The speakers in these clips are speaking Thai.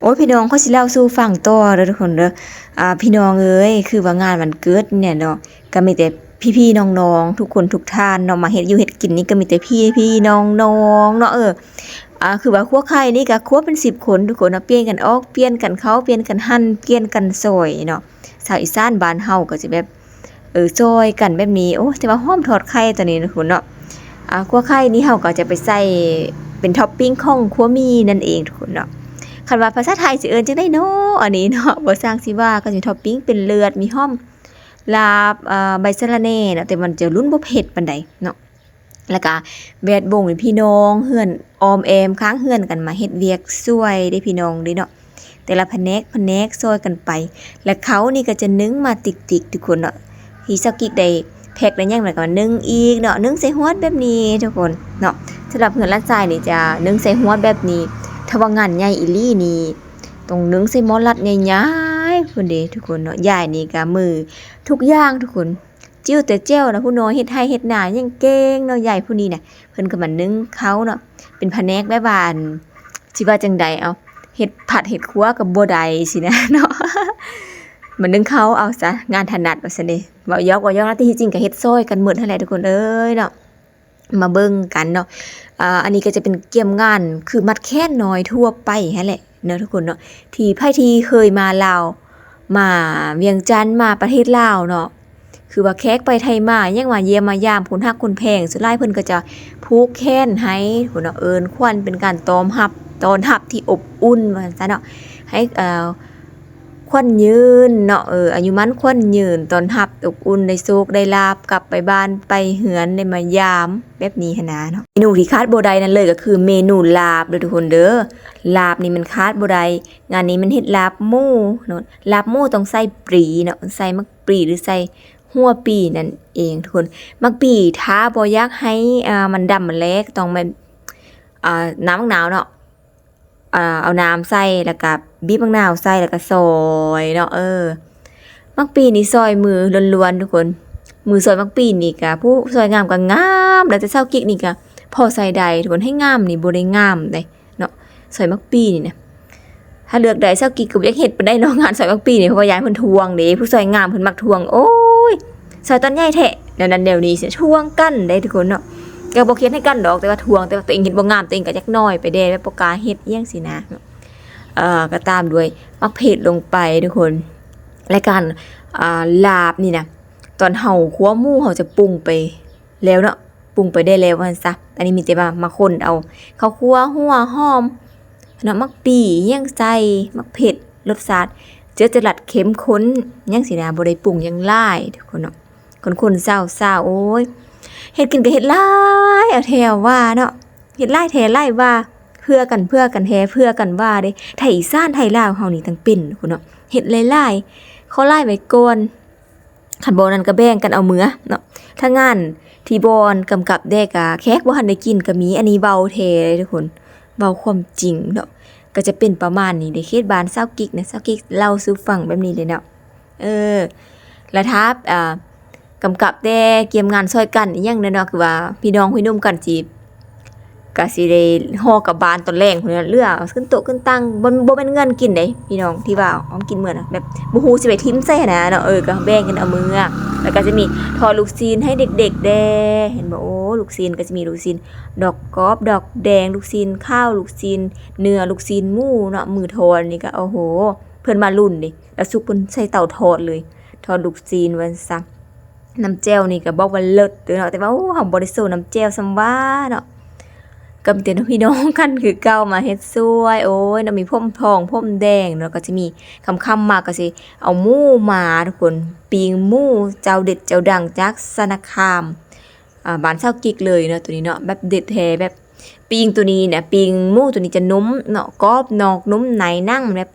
โอ้ยพี่น้องเขาสิเล่าสู่ฟังต่อเด้อทุกคนเด้อพี่น้องเอ้ยคือว่างานวันเกิดเนี่ยเนาะก็มีแต่พี่ๆน้องๆทุกคนทุกท่านเนาะมาเฮ็ดอยู่เฮ็ดกินนี่ก็มีแต่พี่ๆน้องๆเนาะคือว่าครัวไข่นี่ก็ครัวเป็น10คนทุกคนเนาะเปลี่ยนกันออกเปลี่ยนกันเข้าเปลี่ยนกันหั่นเปลี่ยนกันซอยเนาะชาวอีสานบ้านเฮาก็สิแบบซอยกันแบบนี้โอ้แต่ว่าหอมทอดไข่ตัวนี้ทุกคนเนาะครัวไข่นี่เฮาก็จะไปใส่เป็นท็อปปิ้งของครัวมีนั่นเองทุกคนเนาะ คันว่าภาษาไทยสิเอิ้นจังได๋น้ออันนี้เนาะบ่สร้างสิว่าก็สิท็อปปิงเป็นเลือดมีหอมลาบใบสะระแหน่เนาะแต่มันจะรุนบ่เผ็ดปานใดเนาะแล้วก็แวดวงนี่พี่น้องเฮือนออมแอมค้างเฮือนกันมาเฮ็ดเวียกช่วยเด้พี่น้องเด้เนาะแต่ละแผนกซอยกันไป และเขานี่ก็จะนึ่งมาติกๆทุกคนเนาะที่เซากิกได้แพ็กได้หยังแล้วก็นึ่งอีกเนาะนึ่งใส่ฮวดแบบนี้ทุกคนเนาะสำหรับเฮือนล้านทรายนี่จะนึ่งใส่ฮวดแบบนี้ ถ้าว่างานใหญ่อีหลีนี่ต้องนึ่งใส่หม้อลัดใหญ่ๆพุ่นเด้ทุกคนเนาะยายนี่ก็มือทุกอย่างทุกคนจิ้วแต่แจ้วนะผู้น้อยเฮ็ดให้เฮ็ดนายังเก่งเนาะยายผู้นี้น่ะเพิ่นก็มานึ่งเขาเนาะเป็นแผนกแม่บ้านสิว่าจังใดเอาเฮ็ดผัดเฮ็ดครัวก็บ่ได้สินะเนาะมันนึ่งเขาเอาซะงานถนัดว่าซั่นเด้เว้ายอกนะที่จริงก็เฮ็ดซอยกันหมดนั่นแหละทุกคนเอ้ยเนาะมาเบิ่งกันเนาะ อันนี้ก็จะเป็นเกี่ยมงานคือมัดแค้นน้อยทั่วไปนั่นแหละเนาะทุกคนเนาะที่ไผที่เคยมาลาวมาเวียงจันทน์มาประเทศลาวเนาะคือว่าแขกไปไทยมายังมาเยี่ยมมายามคนฮักคนแพงสุดท้ายเพิ่นก็จะผูกแขนให้พุ่นเนาะเอิ้นขวัญเป็นการต้อนรับที่อบอุ่นว่าซั่นเนาะให้ขวัญยืนเนาะอายุมันขวัญยืนต้อนรับอบอุ่นได้โชคได้ลาภกลับไปบ้านไปเฮือนได้มายามแบบนี้หันนะเนาะเมนูที่ขาดบ่ได้นั่นเลยก็คือเมนูลาบเด้อทุกคนเด้อลาบนี่มันขาดบ่ได้งานนี้มันเฮ็ดลาบหมูเนาะลาบหมูต้องใส่ปรีเนาะใส่มักปรีหรือใส่หัวปีนั่นเองทุกคนมักปีถ้าบ่อยากให้มันดำมันแลกต้องมันน้ำมะนาวเนาะ เอาน้ำใส่แล้วก็บีบมะนาวใส่แล้วก็ซอยเนาะมักปีนี่ซอยมือล้วนๆทุกคนมือซอยมักปีนี่ก็ผู้ซอยงามก็งามแล้วแต่เซากิ๊กนี่ก็พอใส่ได้ทุกคนให้งามนี่บ่ได้งามเด้เนาะซอยมักปีนี่นะถ้าเลือกได้เซากิ๊กก็บ่อยากเฮ็ดปานใดเนาะงานซอยมักปีนี่เพราะว่าย้ายเพิ่นทวงเด้ผู้ซอยงามเพิ่นมักทวงโอ้ยซอยตอนใหญ่แท้เดี๋ยวนั้นเดี๋ยวนี้สิทวงกันได้ทุกคนเนาะ ก็บ่เคียนให้กันดอกแต่ว่าทวงแต่ว่าตัวเองเฮ็ดบ่งามตัวเองก็จักน้อยไปแด่แบบบ่กล้าเฮ็ดอิหยังสินะก็ตามด้วยมักเผ็ดลงไปทุกคนรายการลาบนี่นะตอนเฮาคั่วหมูเฮาจะปรุงไปแล้วเนาะปรุงไปได้แล้วว่าซั่นซะอันนี้มีแต่ว่ามาคนเอาข้าวคั่วหัวหอมเนาะมักปี่อิหยังใส่มักเผ็ดรสชาติเจือจรัสเข้มข้นอิหยังสินะบ่ได้ปรุงหยังหลายทุกคนเนาะคนๆซาวๆโอ้ย เฮ็ดกินก็เฮ็ดหลายเอาแถวว่าเนาะเฮ็ดหลายแท้หลายว่าเพื่อกันแท้เพื่อกันว่าเด้ไทยอีสานไทยลาวเฮานี่ทั้งเป็นพุ่นเนาะเฮ็ดหลายๆเขาหลายไว้ก่อนคันบ่นั้นก็แบ่งกันเอามื้อเนาะถ้างานที่บ่อนกำกับได้ก็แขกบ่ทันได้กินก็มีอันนี้เว้าแท้เลยทุกคนเว้าความจริงเนาะก็จะเป็นประมาณนี้เด้เขตบ้านเซากิกนะเซากิกเล่าสู่ฟังแบบนี้เลยเนาะเออแล้วถ้ากำกับแต่เกี่ยมงานซอยกันอีหยังเนาะคือว่าพี่น้องพี่หนุ่มกันสิก็สิได้ฮ้อกลับบ้านตอนแลงพุ่นน่ะเรือเอาขึ้นโต๊ะขึ้นตั้งบ่แม่นเงินกินเด้พี่น้องที่ว่าเอากินมื้อน่ะแบบบ่ฮู้สิไปทิ่มใส่หั้นนะเนาะก็แบ่งกันเอามื้อแล้วก็จะมีทอดลูกชิ้นให้เด็กๆแด่เห็นบ่โอ้ลูกชิ้นก็จะมีลูกชิ้นดอกกอกดอกแดงลูกชิ้นข้าวลูกชิ้นเนื้อลูกชิ้นหมูเนาะมื้อทอดนี่ก็โอ้โหเพิ่นมารุ่นเด้แล้วสุกเพิ่นใส่เตาทอดเลยทอดลูกชิ้นว่าซะ น้ำแจ่วนี่ก็บอกว่าเลิศเด้อเนาะแต่ว่าโอ้เฮาบ่ได้สู้น้ำแจ่วซำว่าเนาะก็มีแต่พี่น้องกันคือเก่ามาเฮ็ดซวยโอ้ยเนาะมีพรมทองพรมแดงเนาะก็จะมีค่ำๆมาก็สิเอาหมูมาทุกคนปิ้งหมูเจ้าเด็ดเจ้าดังจากสารคามบ้านเซากิกเลยเนาะตัวนี้เนาะแบบเด็ดแท้แบบปิ้งตัวนี้เนี่ยปิ้งหมูตัวนี้จะนุ่มเนาะกรอบนอกนุ่มในนั่งแบบ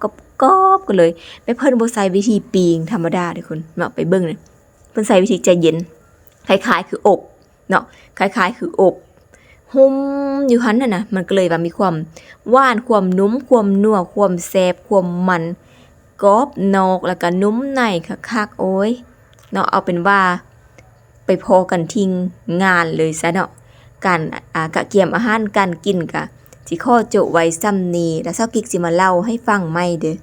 กรอบๆกันเลยแบบเพิ่นบ่ใส่วิธีปิ้งธรรมดาทุกคนเนาะไปเบิ่งเลย เพิ่นใส่วิธีใจเย็นคล้ายๆคืออบเนาะคล้ายๆคืออบหุ่มอยู่หั่นน่ะนะมันก็เลยว่ามีความหวานความนุ่มความนัวความแซ่บความมันกรอบนอกแล้วก็นุ่มในคักๆโอ้ยเนาะเอาเป็นว่าไปพอกันทิ้งงานเลยซะเนาะการกะเกียมอาหารการกินกะ สิข้อโจไว้ซ้ำนี้แล้วเซากิ๊กสิมาเล่าให้ฟังใหม่เด้อ